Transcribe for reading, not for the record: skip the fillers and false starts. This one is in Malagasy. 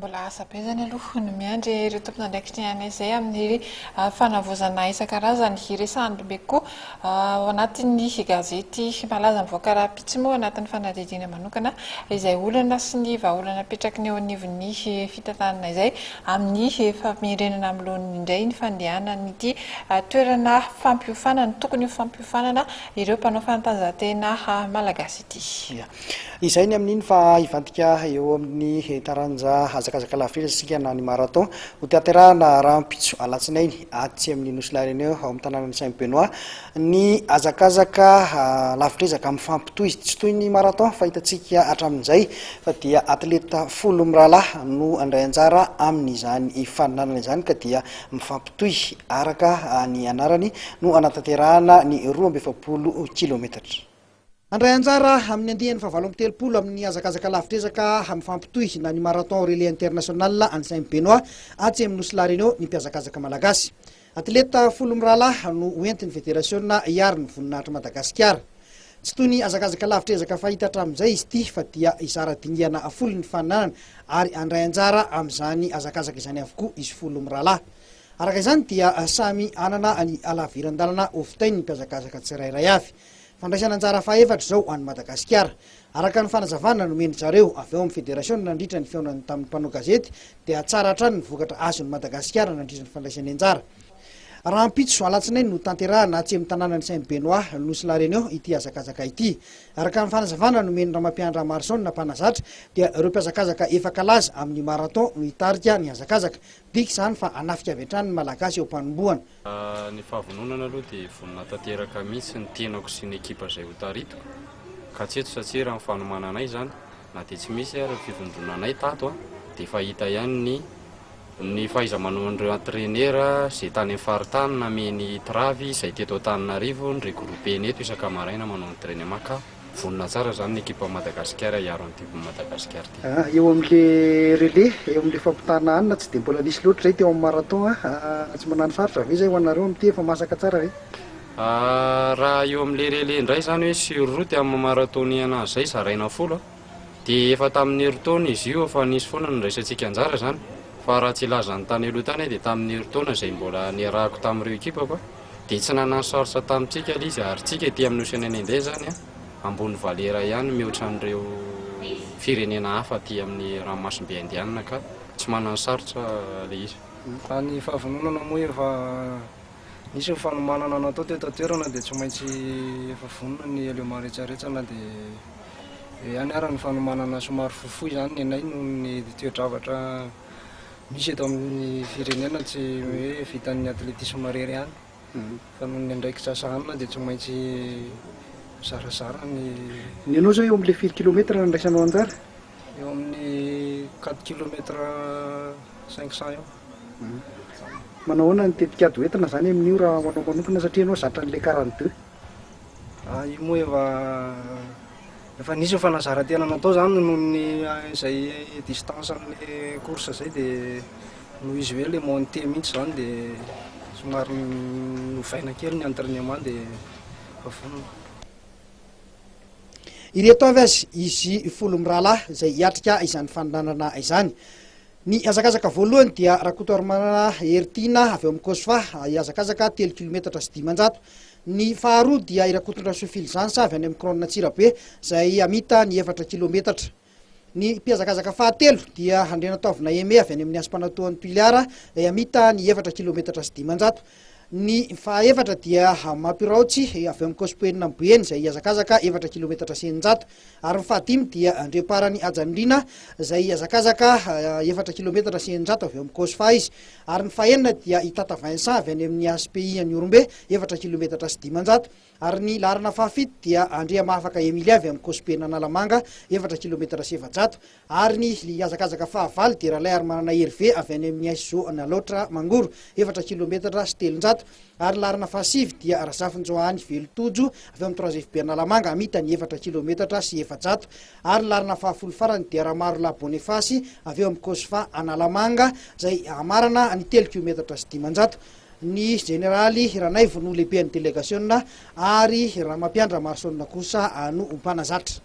Mbola asa be zany aloha ny miandry ireo tompon'andraikitra anay amin'ny fanavozana isan-karazany hiresahan'olobe koa ao anatin'ny gazety malaza mivoaka rahampitso moa anatin'ny fanadihadiana manokana izay olana sy ny vahaolana apetraky ny eo anivon'ny fitantanana izay amin'ny famerenana amin'lohan'ny indray ny fandehanan'ity toerana fampiofanana tokony ho fampiofanana ireo mpanao fanatanjahantena malagasy ity. Izay ny amin'iny fa hivantika eo amin'ny taranja hazakazaka lavitra sika na ny marathon ho teaterahana rahampitso alatsinainy atsy amin'ny Nosy-la-Réunion ao amin'ny tanànan'ny Saint-Benoît ny hazakazaka lavitrezaka amin'ny fampitohy tsy toy ny marathon fa hitantsika hatramin'izay fa dia atleta folo mirahalahy no andray anjara amin'izany faninanana izany ka dia mifampitohy araka ny anarany no anatanterahana ny 2.7 kilometatra. Andray anjara amin'ny andihan'ny 7.30 amin'ny hazakazaka lavitrezaka amin'ny fampitohy na ny marathon relais international any Saint-Benoît atsy amin'ny Nosy-la-Réunion ny mpiazakazaka malagasy. Atleta folo mirahalahy no hoentin'ny fédération iary ny voninahitra Madagasikara. Tsy toy ny hazakazaka lavitrezaka fahita hatramin'izay izy ity fa dia izara dingana folo ny faninanana ary andray anjara amin'izany hazakazaka izany avokoa izy folo mirahalahy. Araka izany dia samy anana ny alaviran-dalana ofitainy ny mpiazakazaka tsirairay avy. Fandraisana anjara fahaefatra zao any Madagasikara. Araka ny fanazavana nomeny zareo avy ao amin'ny fédération nandritra ny fiaonany tamin'ny mpanao gazety dia tsara hatrany ny vokatra azon'ny Madagasikara nandritra ny fandraisany anjara. Rahampitso alatsinainy no tanterahana atsy amin'ny tanànan'ny Saint-Benoît Nosy-la-Réunion ity hazakazaka ity. Araka ny fanazavana nomeny Ramampiandra Marson na mpanazatra dia ireo mpiazakazaka efakalaza amin'ny marathon no hitarika ny hazakazaka. Dik izany fa anafika avy hatrany ny malagasy eo mpanombohana. Ny fahavononana aloha dia vonona tanteraka mihitsy ny tenako sy ny ekipa izay ho taritiko ka tsy eto satsia raha ny fanomananay izany na dia tsy misy ary fivondronanay tato dia fa hita ihany ny fahaiza-manoan'ireo entraîneur izay tany amin'ny faritany nameny travy izay teto Antananarivo ny regroupeny eto isaka-maraina manao entraînement ka vonona tsara zany ny ekipa Madagasikara hiaro an'ity Madagasikara ity. Eo amin'le relais eo amin'le fampitana anina tsy dia mbola nisy loatra zay teo amin'ny marathon tsy manano sarotra ve zay ho anareo amin'ity efa masaka tsara ve? Raha eo amin'le relais indray zany hoe sur route amin'ny marathon anazy zay zaraina folo dia efa tamin'ny herintaona izy io efa nisy foana ny raisantsika anjara zany fa raha tsy ilazany tany aloha tany dia tamin'ny herintaona izay mbola niarahako tamin'ireo ekipako dia tsy nanano sarotra tamintsika ilay izy ary tsika ety amin'ny Nosy anay zany ambony valera ihany mihoatra an'ireo firenena hafa aty amin'ny ranomasimbe indiana ka tsy manano sarotra ilay izy. Ny fahavononana moa efa nisy ny fanomanana natao teto toerana dia tsy maintsy efa vonona ny aleoma rehetrarehetra dia ihany ary ny fanomanana somary fohifohy izany ny anay noho ny toe-javatra misy eto amin'ny firenena tsy hoe vitan'ny atletisme marery ihany fa noho ny andraikitra asa hanina dia tsy maintsy zarazara ny anao zao eo amin'le 4 kilometra nandraisanao anjara? Eo amin'ny 4 kilometra 500 eo. Manao ahoana ny tetikady hoentina zany amin'io raha manao manokana satria anao zatra an'le 42? Io moa efa nisy fanazara-tena natao zany noho ny izay distance amin'le course zay dia noho izy hoe le monté mihitsy zany dia somary novaina kely ny entraînement dia efa vonona. Ireto avy azy izy folo mirahalahy izay hiatrika izany faninanana izany. Ny hazakazaka voalohany dia Rakotoarmanana Hertina avy eo amin'ny Kosova hazakazaka 3 kilometatra sy 500. Ny faharoa dia Irakotondra Sofilizansa avy any amin'ny Krona Tsirabe izay amita ny 4 kilometatra. Ny mpiazakazaka fahatelo dia Andrianataovina Eme avy any amin'ny Aspanatoan'ny Tuiliara izay amita ny 4 kilometatra sy 500. Ny fahaefatra dia Mampiraotsy avy amin'ny Kospoenina Boeny izay hazakazaka 4 kilometatra sy 900 ary ny fahadimy dia Andriamparany Ajanodrina izay hazakazaka 4 kilometatra sy 900 avy amin'ny Kosova izy ary ny fahenina dia Itata Vincent avy any amin'ny ASPI any Orombe 4 kilometatra sy 500 ary ny larana fahafito dia Andria Mahafaka Emilia avy amin'ny Kospoenina Analamanga 4 kilometatra sy 700 ary ny hazakazaka fahavalo dia Ralay Armanana Hervé avy any amin'ny SO Analotra Mangoro 4 kilometatra sy 300 ary larana fahasivy dia Razafinjoany Velotojo avy amin'ny 3FB Analamanga amita ny 4 kilometatra sy 700 ary larana fahafolo farany dia Ramarola Bonifasy avy eo amin'ny Kosova Analamanga izay amarana ny 3 kilometatra sy 500. Ny generaly Ranaivo no lehibe ny délégation ary Ramampiandra Marson kosa no mpanazatra.